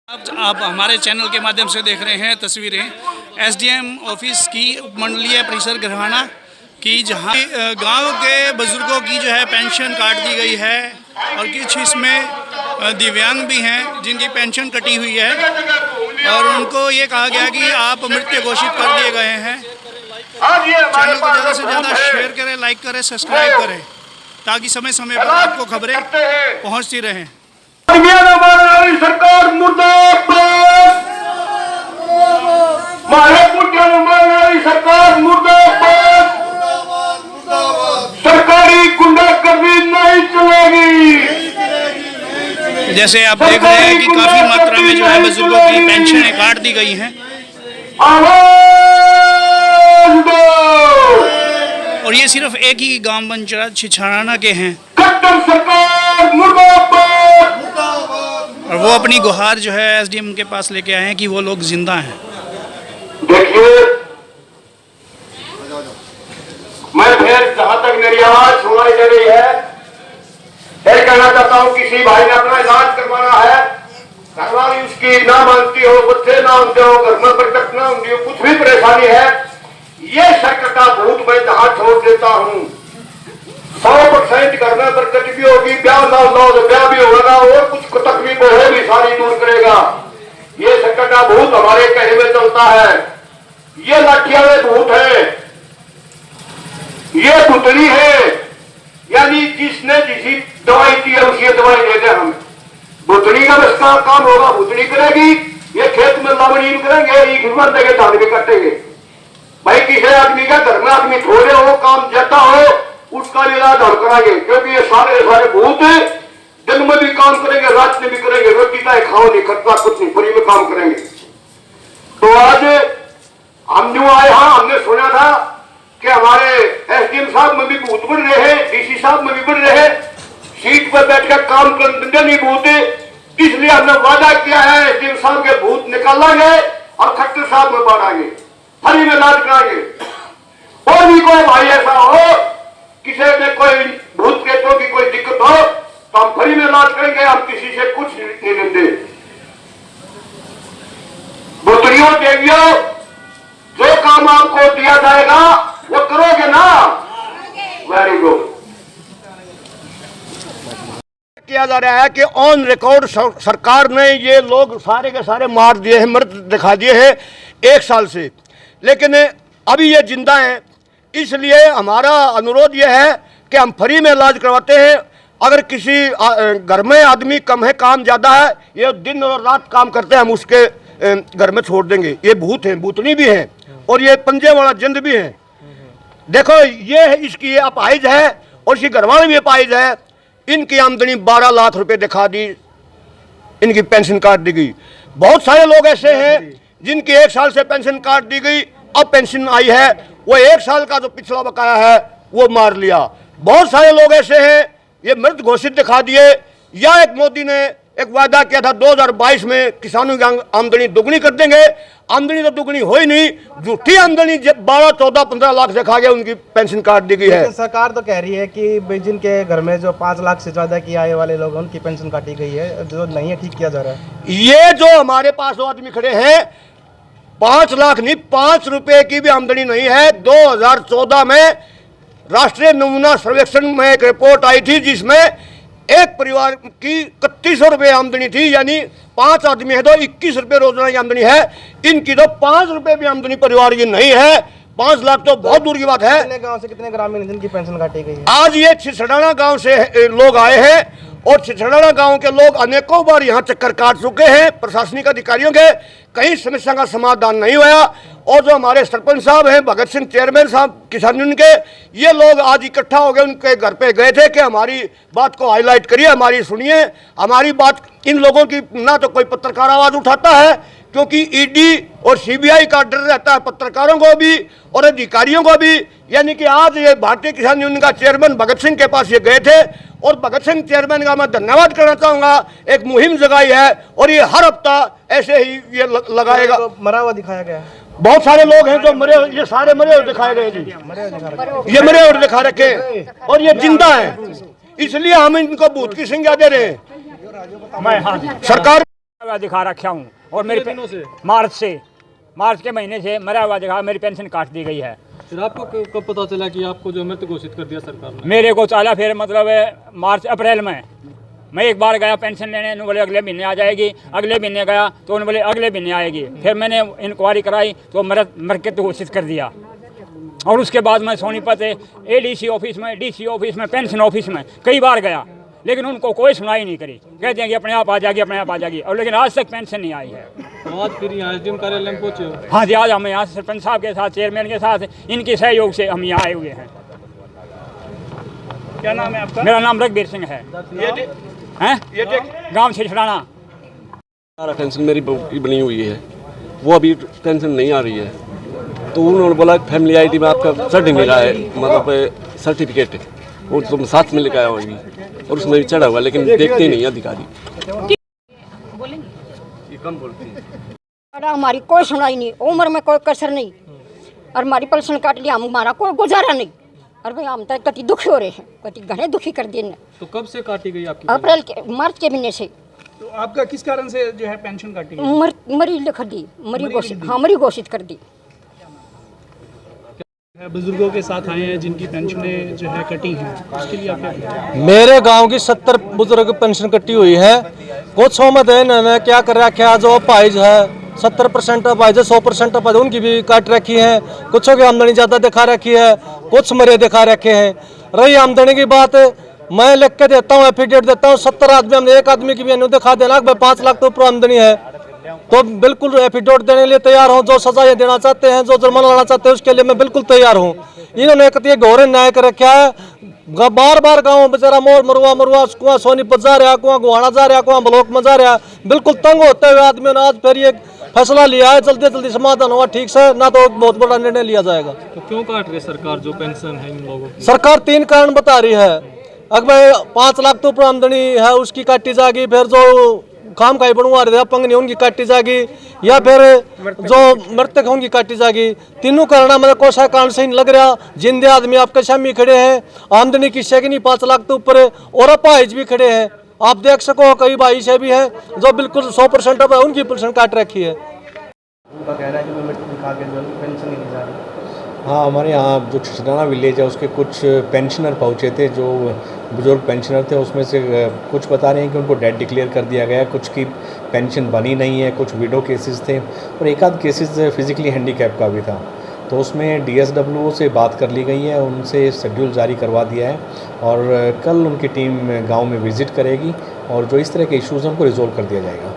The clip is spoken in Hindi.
आप हमारे चैनल के माध्यम से देख रहे हैं तस्वीरें एसडीएम ऑफिस की उपमंडलीय परिसर गरहाना की, जहां गांव के बुजुर्गों की जो है पेंशन काट दी गई है और कुछ इसमें दिव्यांग भी हैं जिनकी पेंशन कटी हुई है और उनको ये कहा गया कि आप मृत घोषित कर दिए गए हैं। चैनल को ज़्यादा से ज़्यादा शेयर करें, लाइक करें, सब्सक्राइब करें ताकि समय समय पर आपको खबरें पहुँचती रहें। सरकार मुर्दाबाद, सरकार मुर्दाबाद, सरकारी गुंडागर्दी नहीं चलेगी। जैसे आप देख रहे हैं कि काफी मात्रा में जो है बुजुर्गों की पेंशनें काट दी गई हैं और ये सिर्फ एक ही गांव पंचायत छिछाराना के हैं सरकार मुर्दाबाद, और वो अपनी गुहार जो है एसडीएम के पास लेके आए हैं कि वो लोग जिंदा हैं। देखिए, मैं फिर जहां तक मेरी आवाज सुनाई दे रही है, फिर कहना चाहता हूं, किसी भाई ने अपना इलाज करवाना है, घरवाली उसकी ना मानती हो, बच्चे ना होते हो, घर में बरकत ना होती हो, कुछ भी परेशानी है, ये सरकार का भूत मैं जहां छोड़ देता हूं। 100% घर में बरकत भी होगी, ब्याह ना हो तो ब्याह भी होगा और कुछ तकलीफ है भी सारी दूर करेगा। ये सरकार का भूत हमारे कहे में चलता है। ये लाठिया में भूत है, ये पुतली है, यानी जिसने जिसी दवाई दी है उसी दवाई दे दे हमें। भुतनी का बस का काम होगा, भुतनी करेगी, ये खेत में लावनी करेंगे, ये खिदमत देंगे, धान भी कटेंगे। भाई किसी आदमी का घर में आदमी थोड़े हो, काम जाता हो, उसका इलाज हम कराएंगे, क्योंकि ये सारे भूत दिन में भी काम करेंगे, रात में भी करेंगे, रोटी का खाओ नहीं, खर्चा कुछ नहीं, फ्री में काम करेंगे। तो आज हम जो आए, हाँ हमने सुना था कि हमारे एसडीएम साहब में भी भूत बढ़ रहे हैं, डीसी साहब में भी बढ़ रहे हैं, सीट पर बैठकर काम करने नहीं भूत, इसलिए हमने वादा किया है एसडीएम साहब के भूत निकालेंगे और खट्टर साहब में बढ़ाएंगे, फ्री में इलाज कराएंगे। और भी कोई भाई ऐसा हो, किसी में कोई भूत प्रेतों की कोई दिक्कत हो तो हम फ्री में इलाज करेंगे, हम किसी से कुछ नहीं लेंगे। बुतरियों देवियों, जो काम आपको दिया जाएगा वो करोगे ना? Very good. किया जा रहा है कि ऑन रिकॉर्ड सरकार ने ये लोग सारे के सारे मार दिए हैं, मृत दिखा दिए हैं 1 साल से, लेकिन अभी ये जिंदा हैं। इसलिए हमारा अनुरोध ये है कि हम फ्री में इलाज करवाते हैं। अगर किसी घर में आदमी कम है, काम ज़्यादा है, ये दिन और रात काम करते हैं, हम उसके घर में छोड़ देंगे। ये भूत हैं, भूतनी भी हैं और ये पंजे वाला जिंद भी है। देखो, ये इसकी ये अपाहिज है और इसकी घरवाली भी अपाहिज है। इनकी आमदनी 12 लाख रुपए दिखा दी, इनकी पेंशन काट दी गई। बहुत सारे लोग ऐसे हैं जिनकी 1 साल से पेंशन काट दी गई, अब पेंशन आई है, वो 1 साल का जो पिछला बकाया है वो मार लिया। बहुत सारे लोग ऐसे हैं ये मृत घोषित दिखा दिए, या एक मोदी ने एक वादा किया था 2022 में किसानों की आमदनी दुगनी कर देंगे। आमदनी तो दुगनी हो ही नहीं, झूठी आमदनी 12, 14, 15 लाख दिखा गया, उनकी पेंशन काट दी गई है। सरकार तो कह रही है कि जिनके घर में जो 5 लाख से ज्यादा की आय वाले लोग हैं उनकी पेंशन काटी गई है, जो नहीं है ठीक किया जा रहा है। ये जो हमारे पास आदमी खड़े हैं, 5 लाख नहीं, 5 रुपए की भी आमदनी नहीं है। 2014 में राष्ट्रीय नमूना सर्वेक्षण में एक रिपोर्ट आई थी जिसमें एक परिवार की 3100 रुपये आमदनी थी, यानी 5 आदमी है तो 21 रुपये रोजाना की आमदनी है। इनकी तो 5 रुपये भी आमदनी परिवार की नहीं है। 5 लाख तो बहुत दूर की बात है। कितने गांव से कितने ग्रामीण जिनकी पेंशन काटी गई है? आज ये छिछड़ाना गांव से लोग आए हैं और छिछड़ाना गांव के लोग अनेकों बार यहाँ चक्कर काट चुके हैं प्रशासनिक अधिकारियों के, कहीं समस्या का समाधान नहीं हुआ। और जो हमारे सरपंच साहब हैं, भगत सिंह चेयरमैन साहब किसान यूनियन के, ये लोग आज इकट्ठा हो गए, उनके घर पे गए थे कि हमारी बात को हाईलाइट करिए, हमारी सुनिए, हमारी बात। इन लोगों की ना तो कोई पत्रकार आवाज उठाता है, क्योंकि ईडी और सीबीआई का डर रहता है पत्रकारों को भी और अधिकारियों को भी। यानी कि आज ये भारतीय किसान यूनियन का चेयरमैन भगत सिंह के पास ये गए थे और भगत सिंह चेयरमैन का मैं धन्यवाद करना चाहूंगा। एक मुहिम जगाई है और ये हर हफ्ता ऐसे ही ये लगाएगा। तो मरा हुआ दिखाया गया, बहुत सारे लोग हैं जो मरे, ये सारे मरे हुए दिखाए गए जी, ये मरे हुए दिखा रखे और ये जिंदा है, इसलिए हम इनको भूत की संज्ञा दे रहे हैं। सरकार दिखा रखा हूँ और मेरे दिनों से मार्च के महीने से मरा हुआ दिखा, मेरी पेंशन काट दी गई है। फिर आपको कब पता चला कि आपको जो मृत घोषित कर दिया सरकार ने? मेरे को चला फिर मतलब अप्रैल में मैं एक बार गया पेंशन लेने, उन्होंने बोले अगले महीने आ जाएगी। अगले महीने गया तो उन्होंने बोले अगले महीने आएगी। फिर मैंने इंक्वायरी कराई तो मृत घोषित कर दिया। और उसके बाद मैं सोनीपत ADC ऑफिस में, DC ऑफिस में, पेंशन ऑफिस में कई बार गया, लेकिन उनको कोई सुनाई नहीं करी। कहते हैं कि अपने आप आ जाएगी, अपने आप आ जाएगी, और लेकिन आज तक पेंशन नहीं आई है। तो आज फिर यहाँ SDM कार्यालय में पहुँचे हो? हाँ जी, आज हम यहाँ सरपंच साहब के साथ, चेयरमैन के साथ, इनके सहयोग से हम यहाँ आए हुए हैं। क्या नाम है आपका? मेरा नाम रघबीर सिंह है, गाँव छिछड़ाना। सारा पेंशन मेरी बहू की बनी हुई है, वो अभी पेंशन नहीं आ रही है। तो उन्होंने बोला फैमिली ID में आपका सर्टिफिकेट है, मतलब सर्टिफिकेट है, वो तुम साथ में लेकर आया होगी, और उसमें भी चढ़ा हुआ, लेकिन देखते ही नहीं अधिकारी। ये कम बोलती है। हमारी कोई सुनाई नहीं, उम्र में कोई कसर नहीं, और हमारी पेंशन काट लिया, हमारा कोई गुजारा नहीं। और भाई हम तो कति दुखी हो रहे हैं, कति घने दुखी कर दिए। तो कब से काटी गई आपकी? अप्रैल के मार्च के महीने से। तो आपका किस कारण से जो है पेंशन काटी गई? मरी लिख दी, मरी घोषित, हाँ मरी घोषित कर दी। बुजुर्गों के साथ आए हैं जिनकी पेंशनें जो है कटी हैं, उसके लिए आप क्या कहते हैं? मेरे गांव की 70 बुजुर्ग पेंशन कटी हुई है। कुछ मत है इन्होंने क्या कर रखा है, जो अपाहिज है 70% अपाहिज है, 100% अपाहिज, उनकी भी काट रखी है। कुछ की आमदनी ज़्यादा दिखा रखी है, कुछ मरे दिखा रखे हैं। रही आमदनी की बात, मैं लिख के देता हूँ, एफिडेविट देता हूँ, 70 आदमी, हमने एक आदमी की भी दिखा देना भाई 5 लाख तो ऊपर आमदनी है, तो बिल्कुल एफिडेविट देने के लिए तैयार हूँ। जो सजा देना चाहते हैं, जो जुर्माना लाना चाहते हैं, उसके लिए मैं बिल्कुल तैयार हूँ। इन्होंने कतिया घोर न्याय कर रखा है। बार बार गाँव बेचारा मरुआ कुआं सोनीपत जा रहा, कुआं गुहाना जा रहा, कुआं ब्लॉक में जा रहा, बिल्कुल तंग होते हुए आदमी ने आज फिर ये फैसला लिया है, जल्दी जल्दी समाधान हुआ ठीक से, ना तो बहुत बड़ा निर्णय लिया जाएगा। तो क्यों काट रही सरकार जो पेंशन है इन लोगों की? सरकार 3 कारण बता रही है। अगर 5 लाख तो ऊपर आमदनी है उसकी काटी जाएगी, फिर जो काम काई बनवा रहे थे अपंग नहीं उनकी काटी जाएगी, या फिर जो मृतक होंगी काटी जाएगी। तीनों कारण मतलब कोई सा कारण सही नहीं लग रहा। जिंदे आदमी आपके सामने खड़े हैं, आमदनी किससे की नहीं 5 लाख तो ऊपर, और अपाहिज भी खड़े हैं। आप देख सको कई भाई से भी हैं जो बिल्कुल 100% अब उनकी पेंशन काट रखी है। उनका कहना है कि मैं दिखा के जो पेंशन ही नहीं जा रही। हाँ, हमारे यहाँ जो छिछराना विलेज है उसके कुछ पेंशनर पहुँचे थे, जो बुजुर्ग पेंशनर थे, उसमें से कुछ बता रहे हैं कि उनको डेड डिक्लेयर कर दिया गया है, कुछ की पेंशन बनी नहीं है, कुछ विडो केसेस थे, और एक आध केसेस फिजिकली हैंडीकैप का भी था। तो उसमें DSWO से बात कर ली गई है, उनसे शेड्यूल जारी करवा दिया है, और कल उनकी टीम गाँव में विज़िट करेगी, और जो इस तरह के इश्यूज़ हैं उनको रिजॉल्व कर दिया जाएगा।